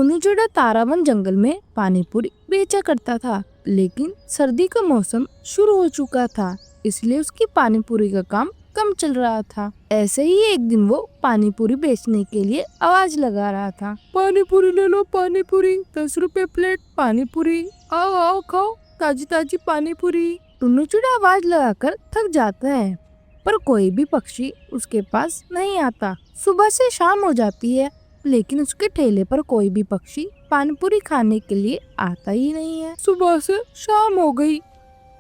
टुन्नू चिड़ा तारावन जंगल में पानी पूरी बेचा करता था, लेकिन सर्दी का मौसम शुरू हो चुका था, इसलिए उसकी पानी पूरी का काम कम चल रहा था। ऐसे ही एक दिन वो पानी पूरी बेचने के लिए आवाज लगा रहा था। पानी पूरी ले लो, पानी पूरी 10 रुपए प्लेट, पानी पूरी, आओ आओ खाओ ताजी ताजी पानी पूरी। टुन्नू चिड़ा आवाज लगाकर थक जाता है, पर कोई भी पक्षी उसके पास नहीं आता। सुबह से शाम हो जाती है, लेकिन उसके ठेले पर कोई भी पक्षी पानी पूरी खाने के लिए आता ही नहीं है। सुबह से शाम हो गई,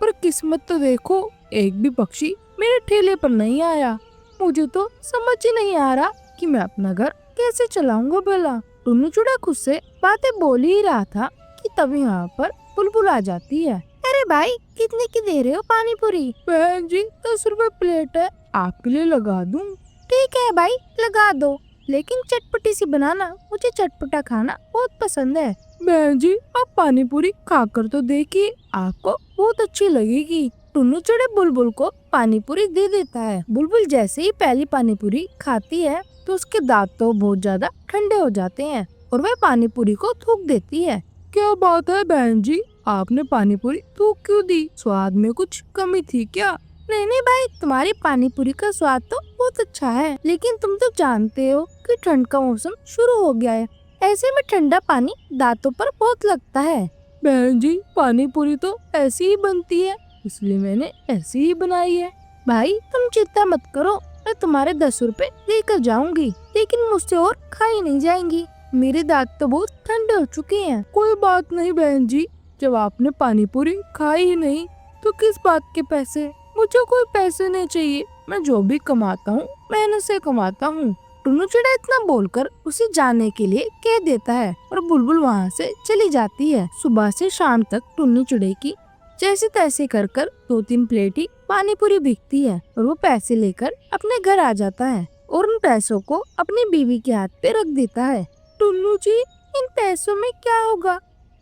पर किस्मत तो देखो, एक भी पक्षी मेरे ठेले पर नहीं आया। मुझे तो समझ ही नहीं आ रहा कि मैं अपना घर कैसे चलाऊंगा भला। टुन्नू चिड़ा खुद से बातें बोल ही रहा था कि तभी यहाँ पर बुलबुल आ जाती है। अरे भाई, कितने की दे रहे हो पानी पूरी? बहन जी 10 रुपए प्लेट है, आपके लिए लगा दूं? ठीक है भाई, लगा दो, लेकिन चटपटी सी बनाना, मुझे चटपटा खाना बहुत पसंद है। बहन जी आप पानी पूरी खाकर तो देखिए, आपको बहुत अच्छी लगेगी। टुन्नू चिड़े बुलबुल को पानी पूरी दे देता है। बुलबुल जैसे ही पहली पानी पूरी खाती है तो उसके दांत तो बहुत ज्यादा ठंडे हो जाते हैं और वह पानी पूरी को थूक देती है। क्या बात है बहन जी, आपने पानी पूरी थूक क्यों दी? स्वाद में कुछ कमी थी क्या? नहीं नहीं भाई, तुम्हारी पानी पूरी का स्वाद तो बहुत अच्छा है, लेकिन तुम तो जानते हो कि ठंड का मौसम शुरू हो गया है, ऐसे में ठंडा पानी दांतों पर बहुत लगता है। बहन जी पानी पूरी तो ऐसी ही बनती है, इसलिए मैंने ऐसी ही बनाई है। भाई तुम चिंता मत करो, मैं तुम्हारे 10 रुपए लेकर जाऊंगी, लेकिन मुझसे और खाई नहीं जाएंगी, मेरे दांत तो बहुत ठंडे हो चुके हैं। कोई बात नहीं बहन जी, जब आपने पानी पूरी खाई ही नहीं तो किस बात के पैसे? मुझे कोई पैसे नहीं चाहिए, मैं जो भी कमाता हूँ मेहनत से कमाता हूँ। टुन्नू चिड़ा इतना बोलकर उसे जाने के लिए कह देता है और बुलबुल वहाँ से चली जाती है। सुबह से शाम तक टुन्नू चिड़े की जैसे तैसे कर 2-3 प्लेट ही पानी पूरी बिकती है और वो पैसे लेकर अपने घर आ जाता है और उन पैसों को अपनी बीवी के हाथ पे रख देता है। टुन्नू जी इन पैसों में क्या होगा?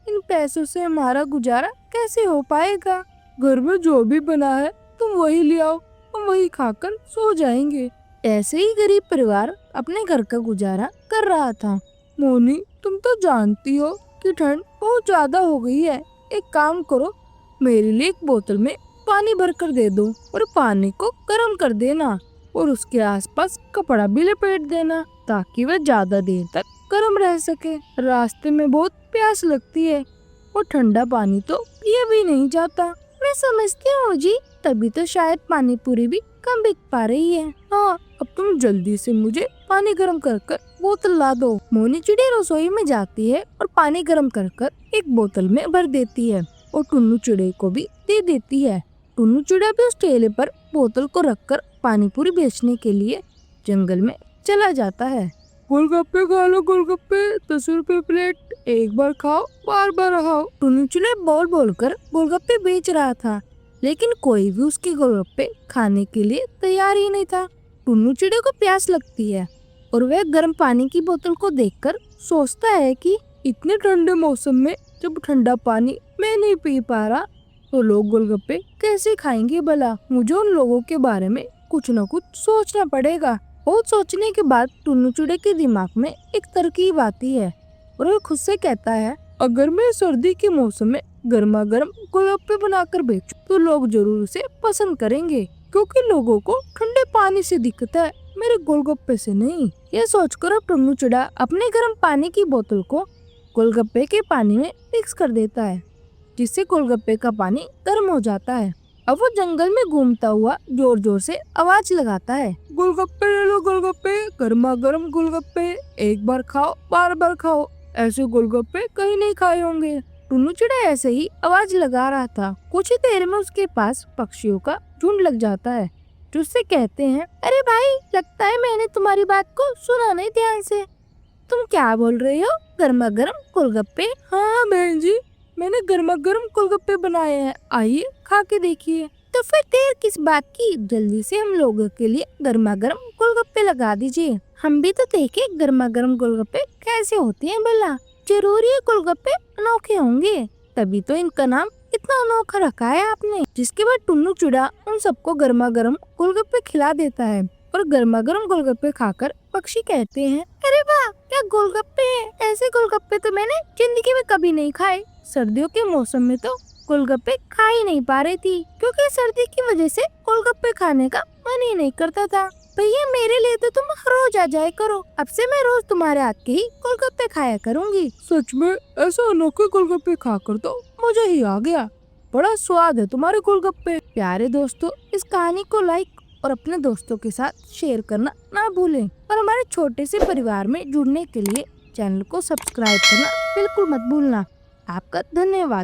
इन पैसों से हमारा गुजारा कैसे हो पाएगा? घर में जो भी बना है तुम वही ले आओ, हम वही खाकर सो जाएंगे। ऐसे ही गरीब परिवार अपने घर का गुजारा कर रहा था। मोनी तुम तो जानती हो कि ठंड बहुत ज्यादा हो गई है, एक काम करो, मेरे लिए एक बोतल में पानी भर कर दे दो और पानी को गर्म कर देना और उसके आसपास कपड़ा भी लपेट देना ताकि वह ज्यादा देर तक गर्म रह सके। रास्ते में बहुत प्यास लगती है और ठंडा पानी तो पिया भी नहीं जाता। मैं समझती हूँ जी, तभी तो शायद पानी पूरी भी कम बिक पा रही है। हाँ, अब तुम जल्दी से मुझे पानी गर्म कर बोतल ला दो। मोनी चिड़ी रसोई में जाती है और पानी गर्म कर एक बोतल में भर देती है और टुन्नू चिड़े को भी दे देती है। टुन्नू चिड़ा भी उस ठेले पर बोतल को रखकर पानी पूरी बेचने के लिए जंगल में चला जाता है। गोलगप्पे खा लो, गोलगप्पे 10 रुपए प्लेट, एक बार खाओ बार बार खाओ। टुन्नू चिड़ा बोल बोल कर गोलगप्पे बेच रहा था, लेकिन कोई भी उसके गोलगप्पे खाने के लिए तैयार ही नहीं था। टुन्नू चिड़े को प्यास लगती है और वह गर्म पानी की बोतल को देखकर सोचता है कि इतने ठंडे मौसम में जब ठंडा पानी मैं नहीं पी पा रहा तो लोग गोलगप्पे कैसे खाएंगे भला? मुझे उन लोगों के बारे में कुछ न कुछ सोचना पड़ेगा। बहुत सोचने के बाद टुन्नू चिड़े के दिमाग में एक तरकीब आती है और वह खुद से कहता है, अगर मैं सर्दी के मौसम में गर्मा गर्म गोलगप्पे बनाकर बेचूं तो लोग जरूर उसे पसंद करेंगे, क्योंकि लोगों को ठंडे पानी से दिक्कत है, मेरे गोलगप्पे से नहीं। यह सोचकर अब टुन्नू चिड़ा अपने गर्म पानी की बोतल को गोलगप्पे के पानी में मिक्स कर देता है, जिससे गोलगप्पे का पानी गर्म हो जाता है। अब वो जंगल में घूमता हुआ जोर जोर से आवाज लगाता है, गोलगप्पे ले लो, गोलगप्पे गर्मा गर्म गोलगप्पे, एक बार खाओ बार बार खाओ, ऐसे गोलगप्पे कहीं नहीं खाए होंगे। टुन्नू चिड़ा ऐसे ही आवाज लगा रहा था। कुछ ही देर में उसके पास पक्षियों का झुंड लग जाता है, जो उससे कहते हैं, अरे भाई, लगता है मैंने तुम्हारी बात को सुना नहीं ध्यान से। तुम क्या बोल रहे हो? गर्मा गर्म गोलगप्पे? हाँ बहन जी, मैंने गर्मा गर्म गोलगप्पे बनाए हैं, आइए खा के देखिए। तो फिर देर किस बात की, जल्दी से हम लोगों के लिए गर्मा गर्म गोलगप्पे लगा दीजिए, हम भी तो देखे गर्मा गर्म गोलगप्पे कैसे होते हैं भला। जरूर ये गोलगप्पे अनोखे होंगे, तभी तो इनका नाम इतना अनोखा रखा है आपने। जिसके बाद टुन्नू चिड़ा उन सबको गर्मा गर्म गोलगप्पे खिला देता है और गर्मा गर्म गोलगप्पे खाकर पक्षी कहते हैं, अरे वाह क्या गोलगप्पे हैं, ऐसे गोलगप्पे तो मैंने जिंदगी में कभी नहीं खाए। सर्दियों के मौसम में तो गोलगप्पे खा ही नहीं पा रही थी, क्योंकि सर्दी की वजह से गोलगप्पे खाने का मन ही नहीं करता था। भैया मेरे लिए तो तुम रोज आ जाए करो, अब से मैं रोज तुम्हारे हाथ के ही गोलगप्पे खाया करूंगी। सच में ऐसा अनोखे गोलगप्पे खाकर तो मुझे ही आ गया, बड़ा स्वाद है तुम्हारे गोलगप्पे। प्यारे दोस्तों, इस कहानी को लाइक और अपने दोस्तों के साथ शेयर करना ना भूलें और हमारे छोटे से परिवार में जुड़ने के लिए चैनल को सब्सक्राइब करना बिल्कुल मत भूलना। आपका धन्यवाद।